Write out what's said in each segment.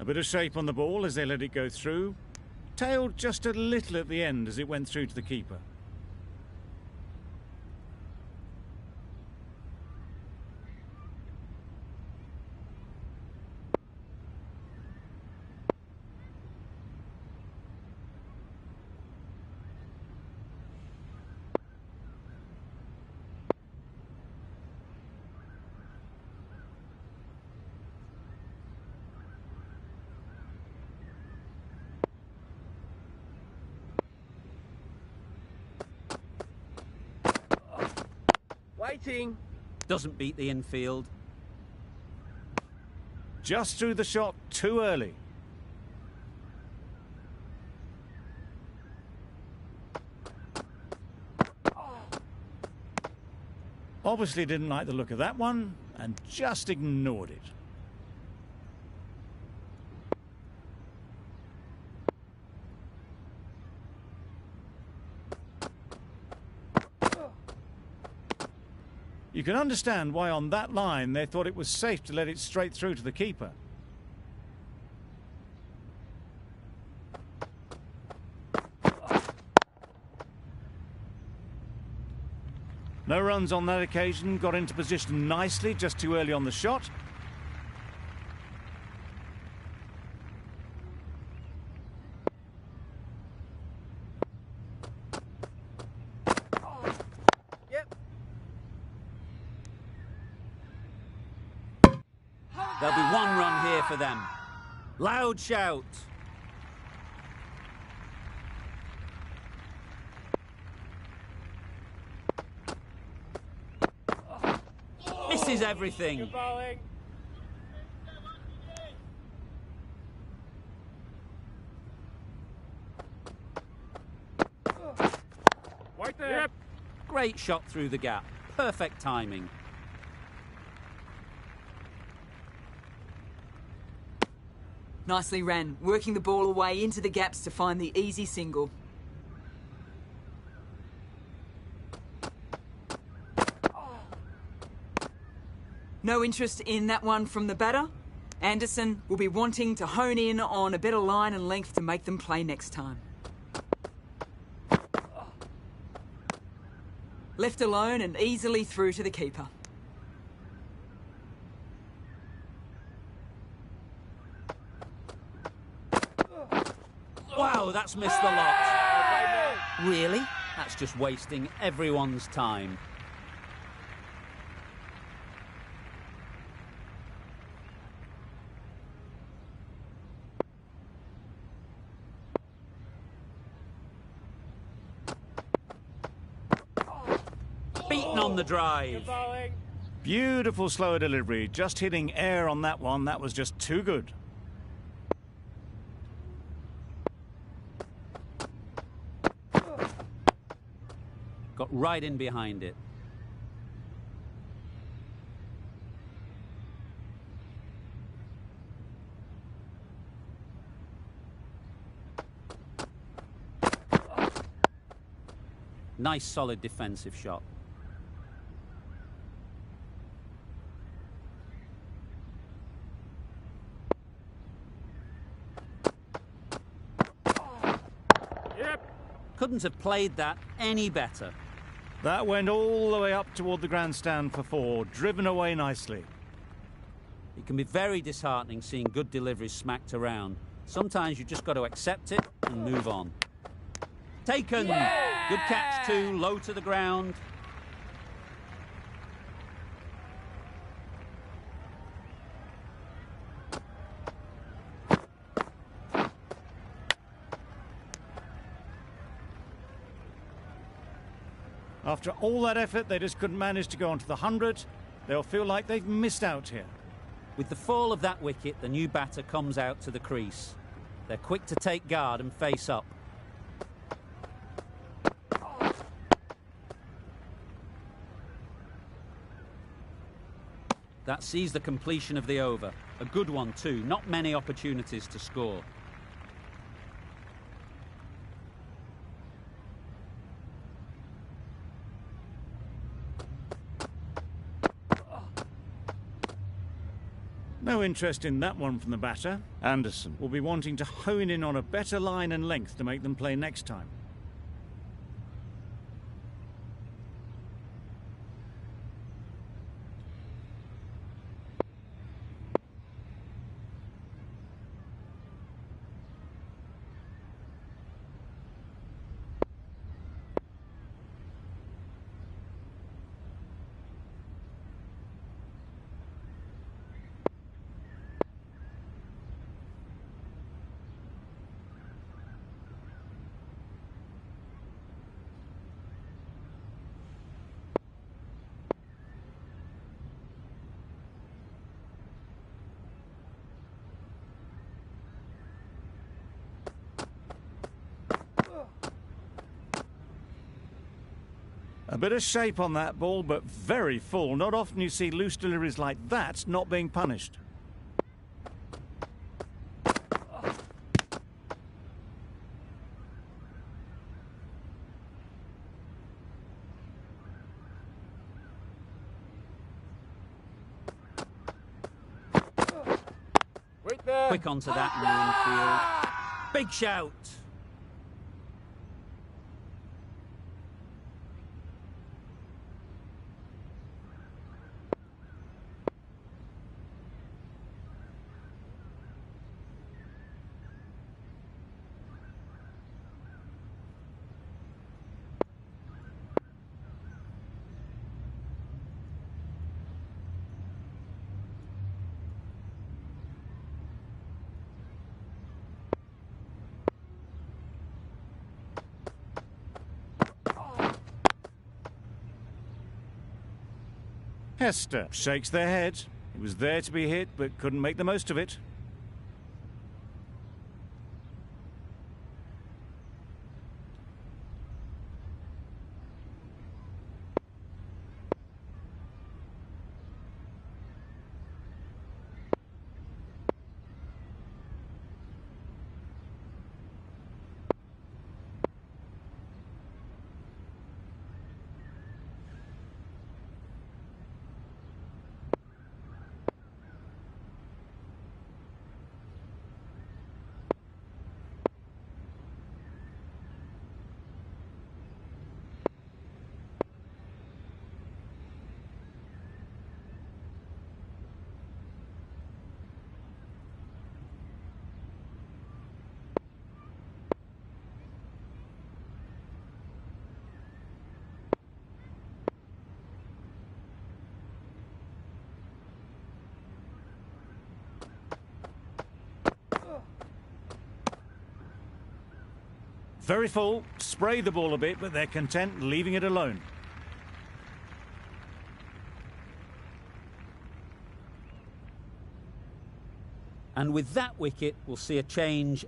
A bit of shape on the ball as they let it go through. Tailed just a little at the end as it went through to the keeper. Waiting. Doesn't beat the infield. Just threw the shot too early. Obviously didn't like the look of that one and just ignored it. You can understand why on that line they thought it was safe to let it straight through to the keeper. No runs on that occasion, got into position nicely, just too early on the shot. There'll be one run here for them. Loud shout. Misses everything. Right there. Yep. Great shot through the gap. Perfect timing. Nicely ran, working the ball away into the gaps to find the easy single. No interest in that one from the batter. Anderson will be wanting to hone in on a better line and length to make them play next time. Left alone and easily through to the keeper. Wow, that's missed the lot. Really? That's just wasting everyone's time. Beaten on the drive. Beautiful slower delivery, just hitting air on that one. That was just too good. Got right in behind it. Nice solid defensive shot. Couldn't have played that any better. That went all the way up toward the grandstand for four, driven away nicely. It can be very disheartening seeing good deliveries smacked around. Sometimes you just got to accept it and move on. Taken! Yeah! Good catch too, low to the ground. After all that effort, they just couldn't manage to go onto the 100. They'll feel like they've missed out here. With the fall of that wicket, the new batter comes out to the crease. They're quick to take guard and face up. That sees the completion of the over. A good one too, not many opportunities to score. No interest in that one from the batter. Anderson will be wanting to hone in on a better line and length to make them play next time. A bit of shape on that ball, but very full. Not often you see loose deliveries like that not being punished. Wait there. Quick onto that in the infield. Big shout. Hester shakes their head. It was there to be hit, but couldn't make the most of it. Very full, spray the ball a bit, but they're content leaving it alone. And with that wicket, we'll see a change.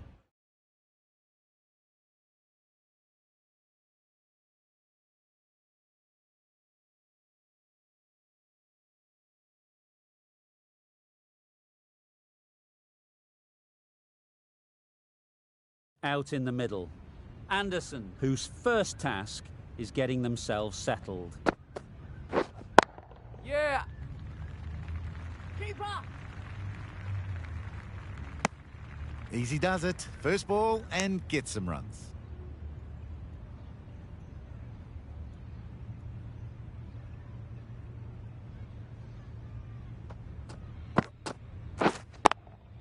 Out in the middle. Anderson, whose first task is getting themselves settled. Yeah. Keep up. Easy does it. First ball and get some runs.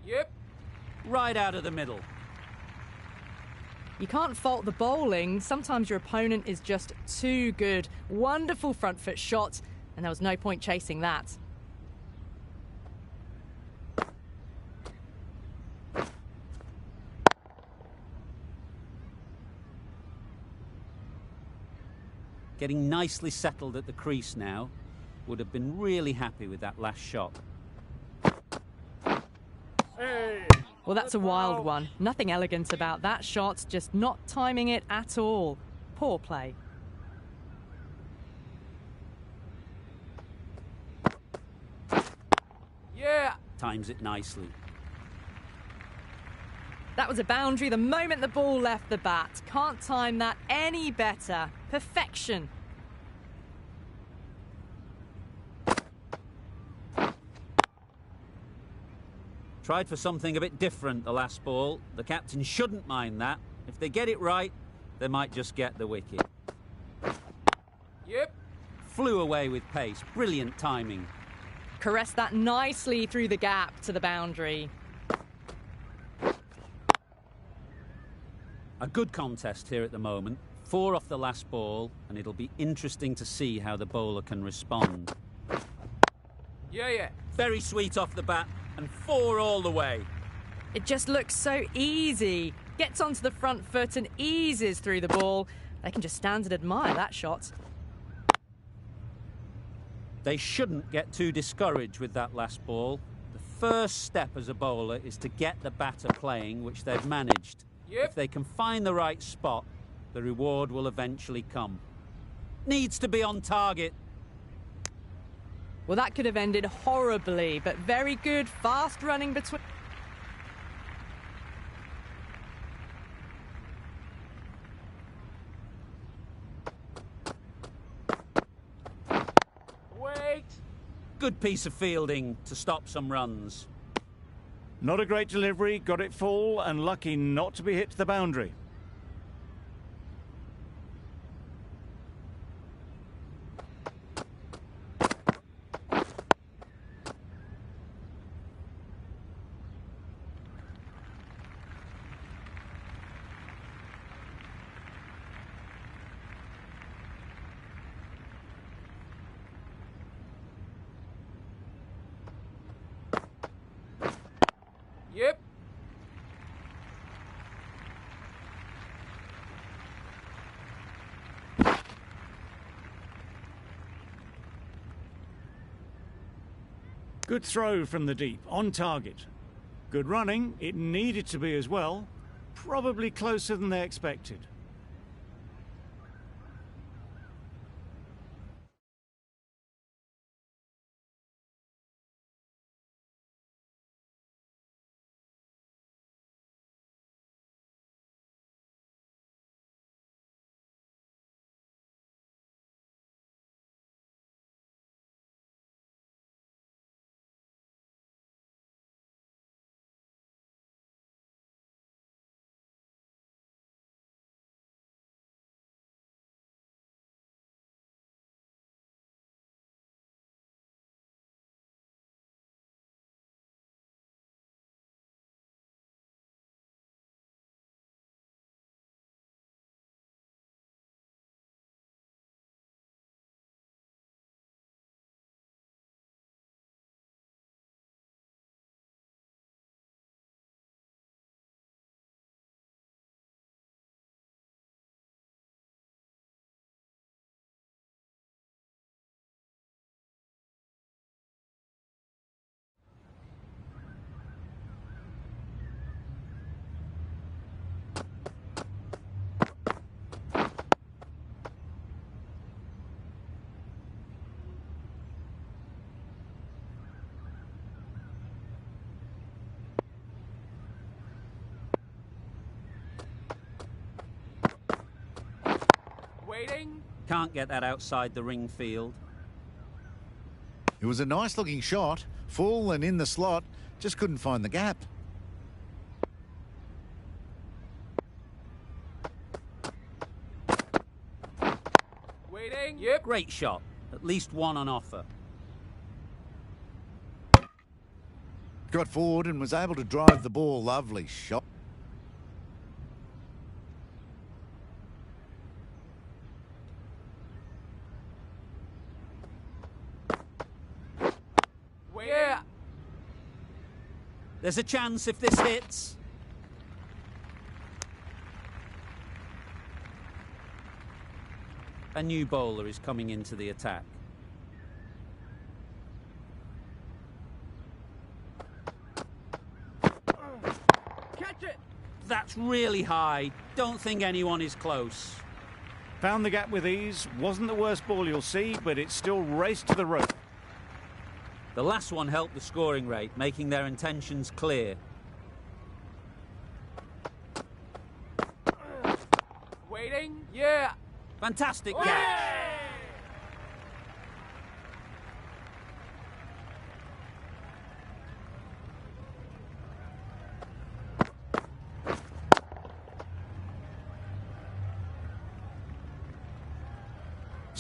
Yep. Right out of the middle. You can't fault the bowling. Sometimes your opponent is just too good. Wonderful front foot shot, and there was no point chasing that. Getting nicely settled at the crease now. Would have been really happy with that last shot. Hey. Well, that's a wild one. Nothing elegant about that shot, just not timing it at all. Poor play. Yeah. Times it nicely. That was a boundary the moment the ball left the bat. Can't time that any better. Perfection. Tried for something a bit different the last ball. The captain shouldn't mind that. If they get it right, they might just get the wicket. Yep. Flew away with pace. Brilliant timing. Caressed that nicely through the gap to the boundary. A good contest here at the moment. 4 off the last ball, and it'll be interesting to see how the bowler can respond. Yeah. Very sweet off the bat, and 4 all the way. It just looks so easy. Gets onto the front foot and eases through the ball. They can just stand and admire that shot. They shouldn't get too discouraged with that last ball. The first step as a bowler is to get the batter playing, which they've managed. Yep. If they can find the right spot, the reward will eventually come. Needs to be on target. Well, that could have ended horribly, but very good, fast running between... Wait. Good piece of fielding to stop some runs. Not a great delivery, got it full and lucky not to be hit to the boundary. Yep. Good throw from the deep, on target. Good running, it needed to be as well. Probably closer than they expected. Waiting. Can't get that outside the ring field. It was a nice looking shot, full and in the slot, just couldn't find the gap. Waiting. Yep. Great shot. At least 1 on offer. Got forward and was able to drive the ball. Lovely shot. Yeah. There's a chance if this hits. A new bowler is coming into the attack. Catch it. That's really high. Don't think anyone is close. Found the gap with ease, wasn't the worst ball you'll see, but it still raced to the rope. The last one helped the scoring rate, making their intentions clear. Waiting. Yeah. Fantastic catch.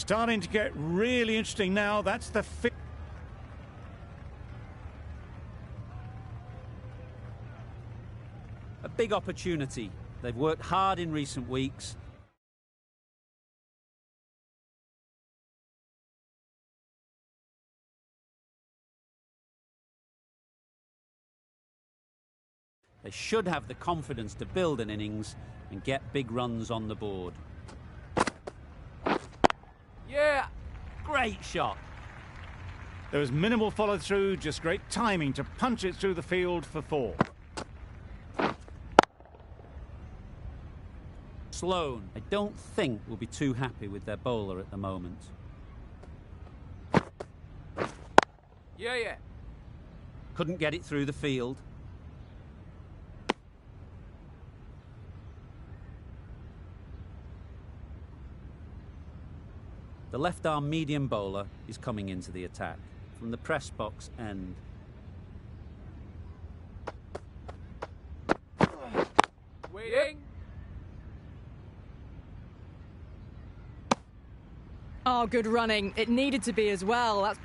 Starting to get really interesting now. That's the A big opportunity. They've worked hard in recent weeks. They should have the confidence to build an innings and get big runs on the board. Yeah. Great shot. There was minimal follow-through, just great timing to punch it through the field for 4. Sloane, I don't think will be too happy with their bowler at the moment. Yeah. Couldn't get it through the field. The left-arm medium bowler is coming into the attack from the press box end. Waiting. Oh, good running. It needed to be as well. That's...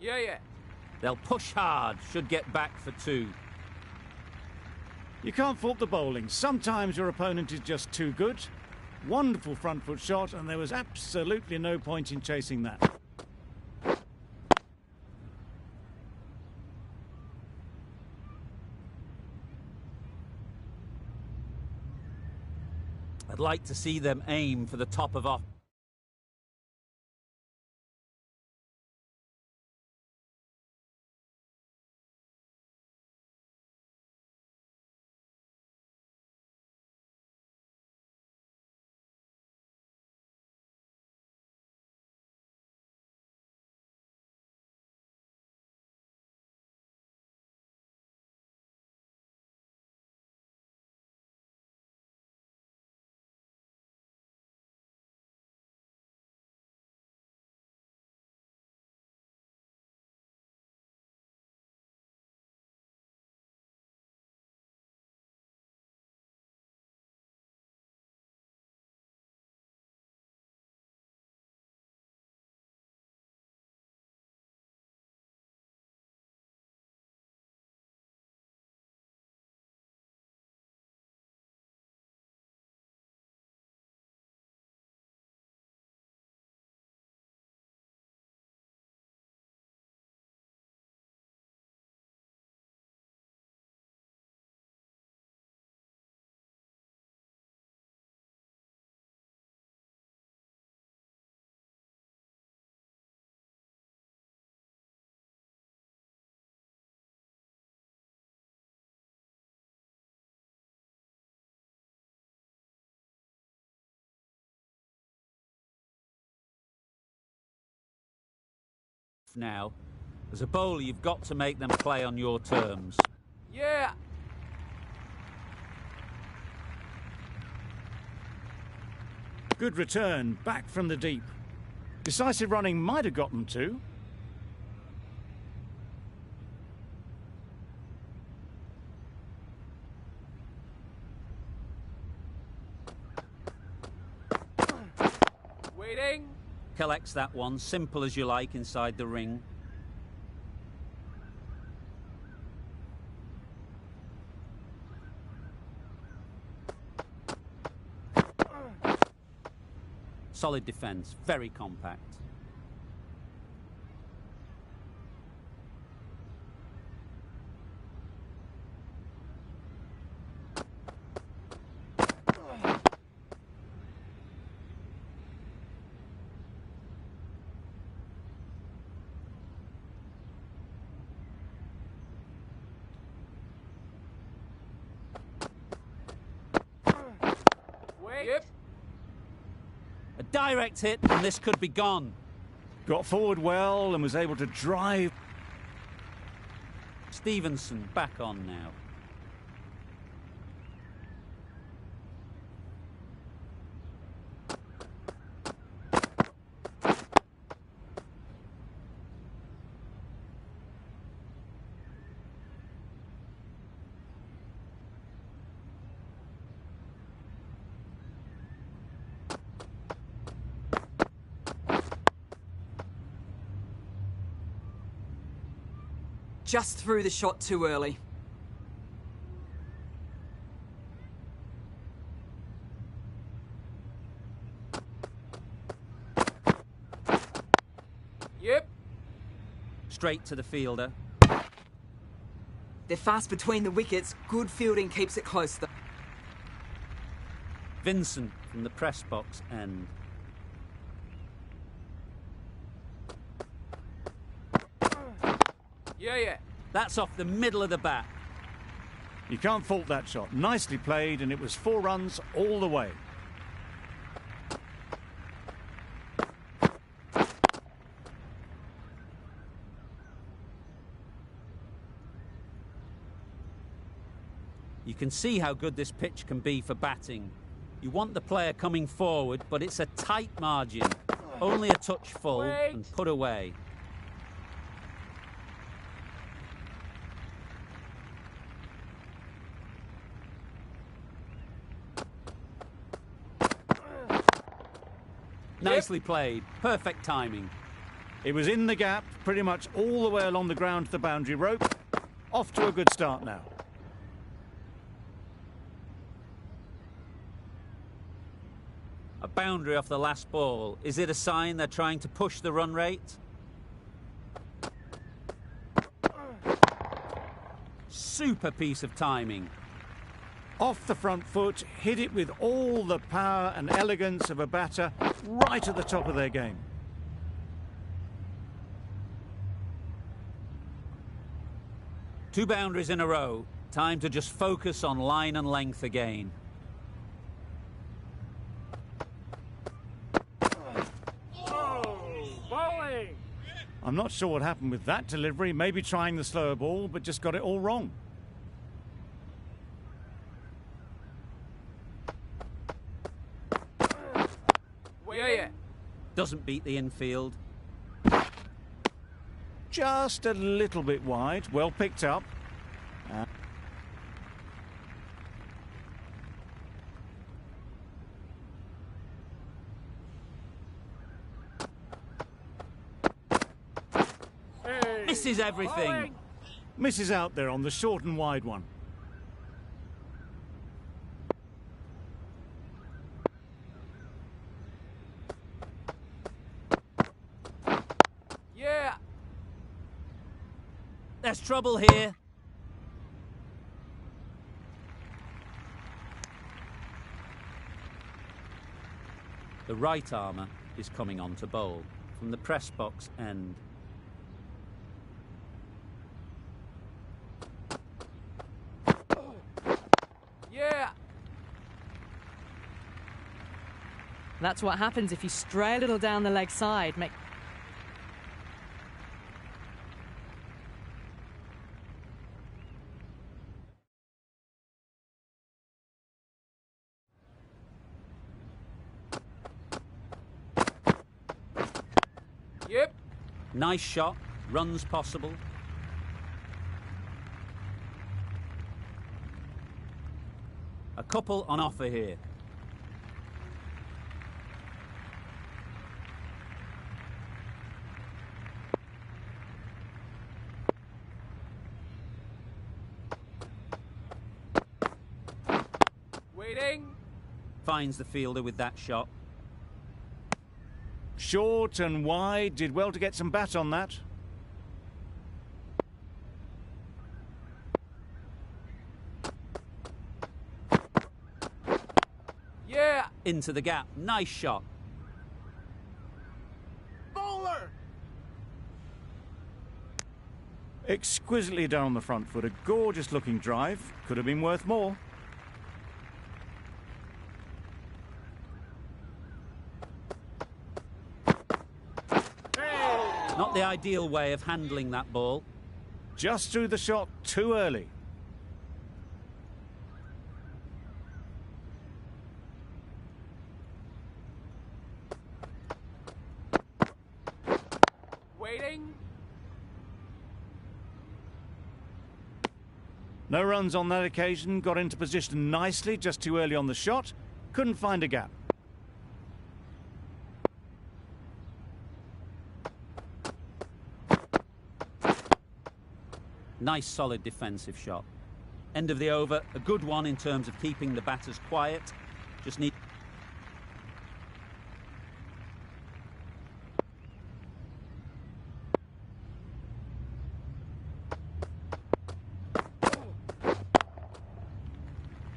Yeah. They'll push hard, should get back for 2. You can't fault the bowling. Sometimes your opponent is just too good. Wonderful front foot shot, and there was absolutely no point in chasing that. I'd like to see them aim for the top of off. Now, as a bowler, you've got to make them play on your terms. Yeah. Good return, back from the deep. Decisive running might have got them to. Waiting. Collects that one, simple as you like, inside the ring. Solid defence, very compact. Wait. Yep. A direct hit, and this could be gone. Got forward well and was able to drive. Stevenson back on now. just threw the shot too early. Yep. Straight to the fielder. They're fast between the wickets. Good fielding keeps it close, though. Vincent from the press box end. Yeah, yeah. That's off the middle of the bat. You can't fault that shot. Nicely played, and it was 4 runs all the way. You can see how good this pitch can be for batting. You want the player coming forward, but it's a tight margin. Only a touch full and put away. Nicely played. Perfect timing. It was in the gap, pretty much all the way along the ground to the boundary rope. Off to a good start now. A boundary off the last ball. Is it a sign they're trying to push the run rate? Super piece of timing. Off the front foot, hit it with all the power and elegance of a batter right at the top of their game. Two boundaries in a row. Time to just focus on line and length again. Bowling. I'm not sure what happened with that delivery. Maybe trying the slower ball, but just got it all wrong. Yeah, yeah. Doesn't beat the infield. Just a little bit wide. Well picked up. Misses everything. Misses out there on the short and wide one. Yeah. There's trouble here. The right armour is coming on to bowl from the press box end. Yeah. That's what happens if you stray a little down the leg side. Yep. Nice shot. Runs possible. A couple on offer here. Waiting. Finds the fielder with that shot. Short and wide. Did well to get some bat on that. Yeah. Into the gap. Nice shot. Bowler. Exquisitely done on the front foot. A gorgeous looking drive. Could have been worth more. Not the ideal way of handling that ball. Just threw the shot too early. Waiting. No runs on that occasion. Got into position nicely, just too early on the shot. Couldn't find a gap. Nice solid defensive shot. End of the over, a good one in terms of keeping the batters quiet. Just need...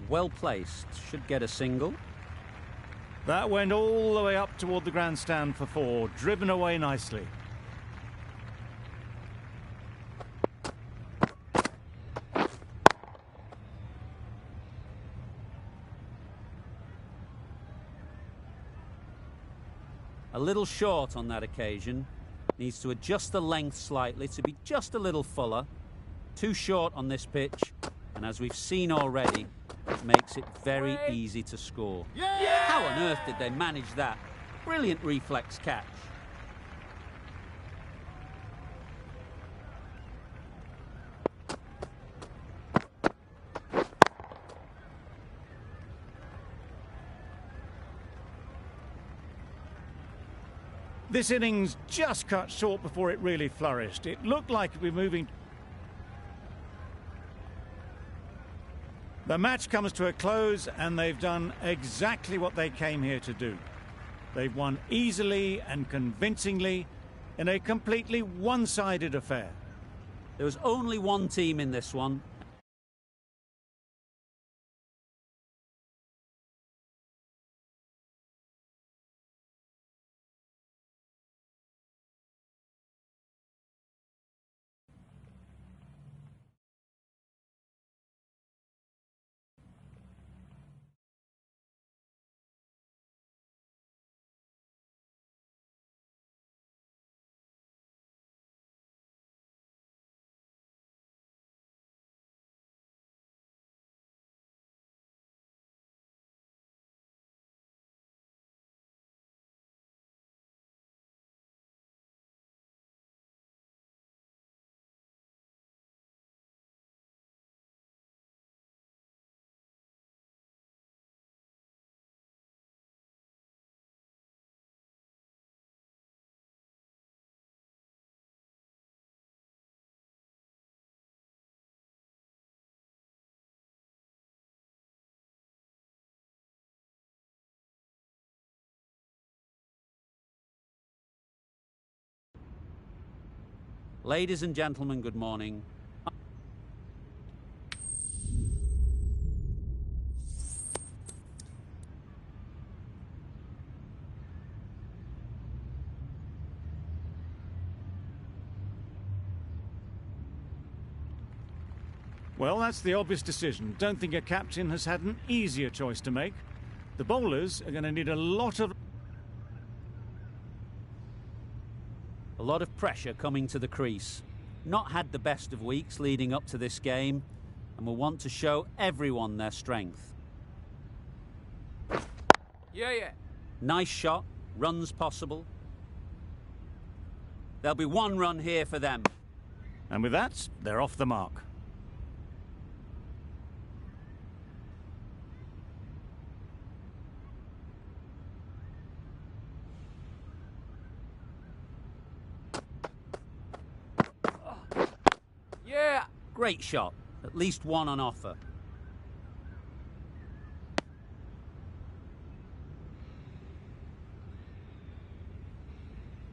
Well placed, should get a single. That went all the way up toward the grandstand for 4, driven away nicely. A little short on that occasion. Needs to adjust the length slightly to be just a little fuller. Too short on this pitch, and as we've seen already, it makes it very easy to score. How on earth did they manage that? Brilliant reflex catch. This innings just cut short before it really flourished. It looked like it would be moving. The match comes to a close, and they've done exactly what they came here to do. They've won easily and convincingly in a completely one-sided affair. There was only one team in this one. Ladies and gentlemen, good morning. Well, that's the obvious decision. Don't think a captain has had an easier choice to make. The bowlers are going to need a lot of pressure coming to the crease. Not had the best of weeks leading up to this game, and will want to show everyone their strength. Yeah. Nice shot, runs possible. There'll be 1 run here for them. And with that, they're off the mark. Yeah. Great shot, at least 1 on offer.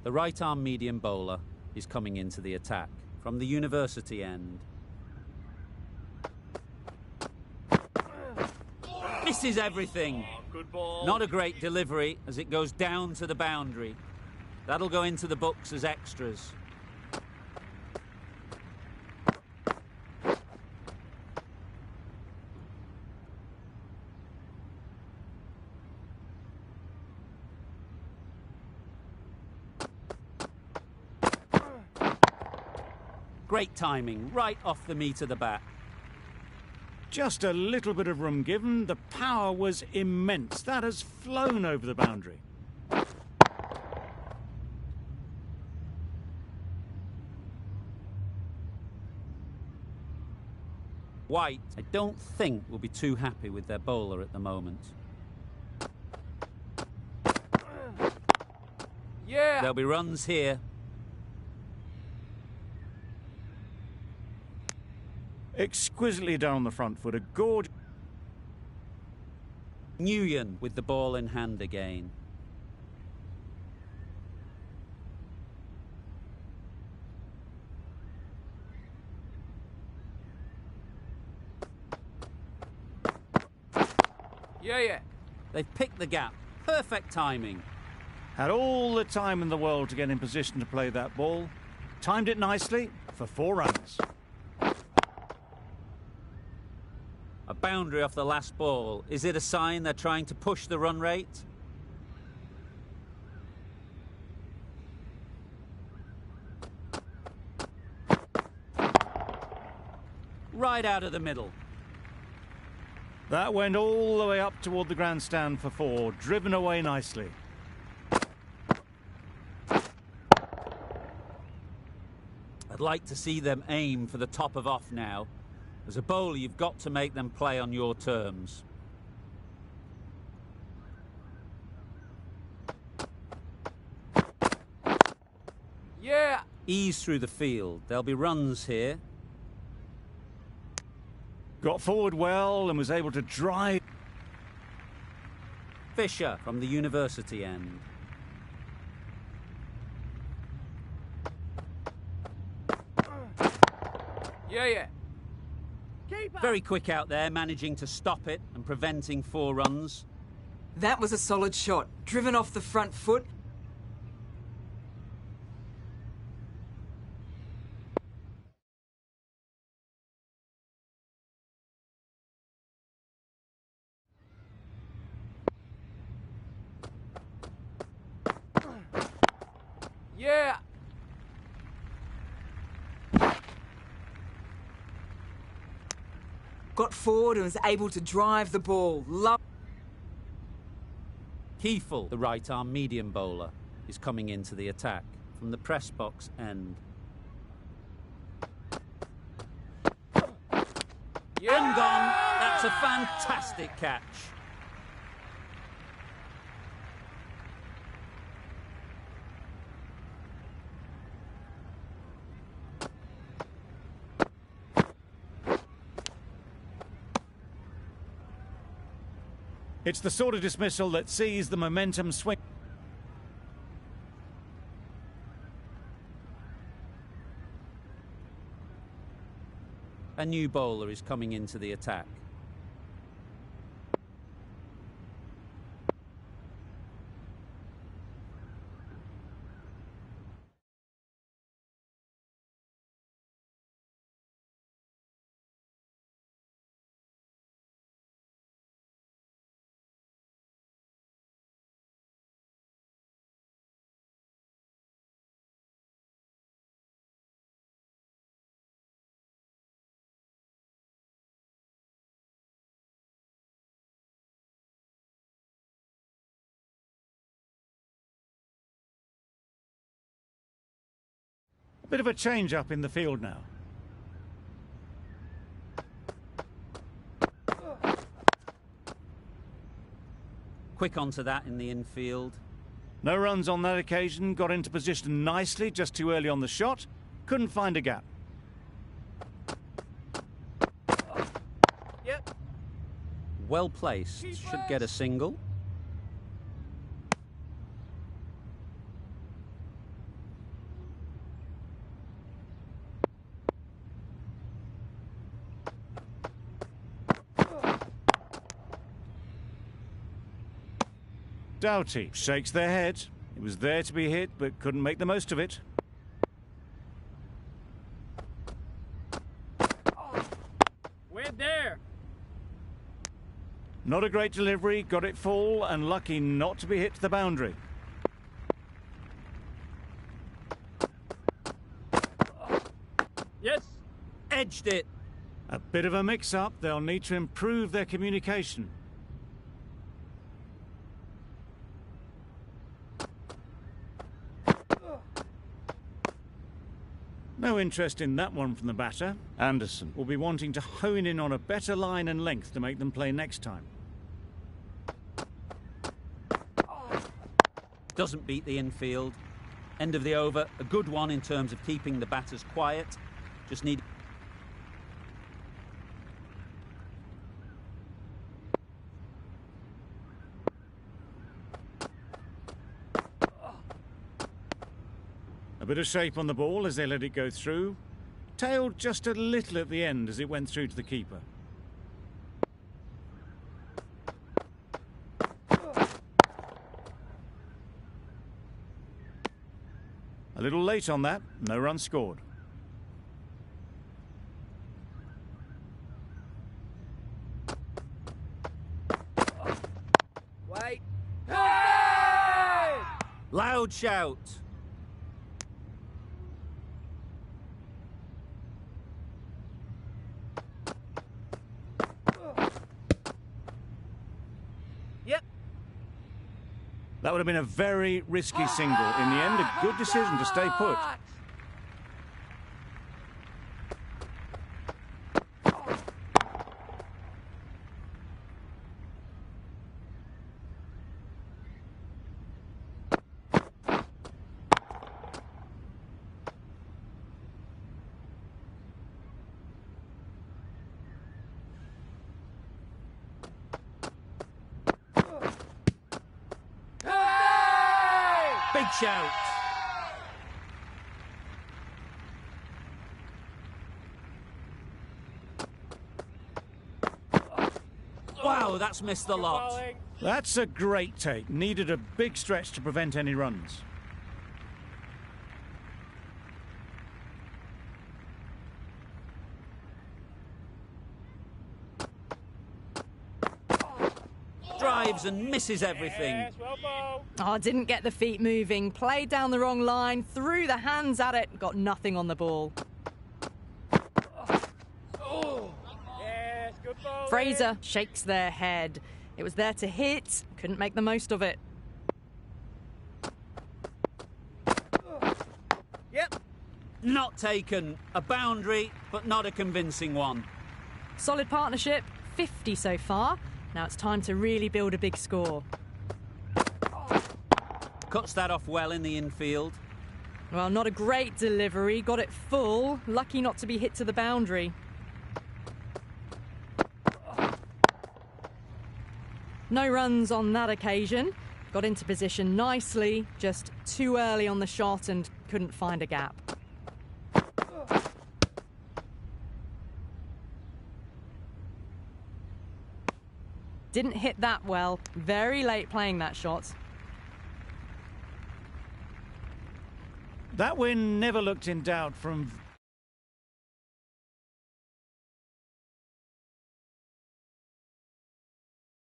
The right-arm medium bowler is coming into the attack from the university end. Misses everything. Good ball. Not a great delivery as it goes down to the boundary. That'll go into the books as extras. Great timing, right off the meat of the bat. Just a little bit of room given. The power was immense. That has flown over the boundary. White, I don't think, will be too happy with their bowler at the moment. Yeah. There'll be runs here. Exquisitely done on the front foot. A gorgeous. Nguyen with the ball in hand again. Yeah. They've picked the gap. Perfect timing. Had all the time in the world to get in position to play that ball. Timed it nicely for 4 runs. A boundary off the last ball. Is it a sign they're trying to push the run rate? Right out of the middle. That went all the way up toward the grandstand for 4, driven away nicely. I'd like to see them aim for the top of off now. As a bowler, you've got to make them play on your terms. Yeah. Ease through the field. There'll be runs here. Got forward well and was able to drive. Fisher from the university end. Yeah. Very quick out there, managing to stop it and preventing 4 runs. That was a solid shot, driven off the front foot. Yeah. Got forward and was able to drive the ball. Kiefel, the right-arm medium bowler, is coming into the attack from the press box end. Yeah. And gone. That's a fantastic catch. It's the sort of dismissal that sees the momentum swing. A new bowler is coming into the attack. Bit of a change up in the field now. Quick onto that in the infield. No runs on that occasion, got into position nicely, just too early on the shot. Couldn't find a gap. Yep. Well placed. Should get a single. Doughty shakes their head. It was there to be hit, but couldn't make the most of it. We're there. Not a great delivery, got it full, and lucky not to be hit to the boundary. Yes. Edged it. A bit of a mix-up, they'll need to improve their communication. No interest in that one from the batter. Anderson will be wanting to hone in on a better line and length to make them play next time. Doesn't beat the infield. End of the over. A good one in terms of keeping the batters quiet. Just need... bit of shape on the ball as they let it go through. Tailed just a little at the end as it went through to the keeper. A little late on that, no run scored. Wait. Loud shout. Yep. That would have been a very risky single. In the end, a good decision to stay put. Big shout. Wow, that's missed the lot. That's a great take. Needed a big stretch to prevent any runs. Drives and misses everything. Oh, didn't get the feet moving. Played down the wrong line, threw the hands at it, got nothing on the ball. Yes, good ball. Fraser shakes their head. It was there to hit, couldn't make the most of it. Yep. Not taken. A boundary, but not a convincing one. Solid partnership, 50 so far. Now it's time to really build a big score. Cuts that off well in the infield. Well, not a great delivery, got it full. Lucky not to be hit to the boundary. No runs on that occasion. Got into position nicely, just too early on the shot and couldn't find a gap. Didn't hit that well. Very late playing that shot. That win never looked in doubt from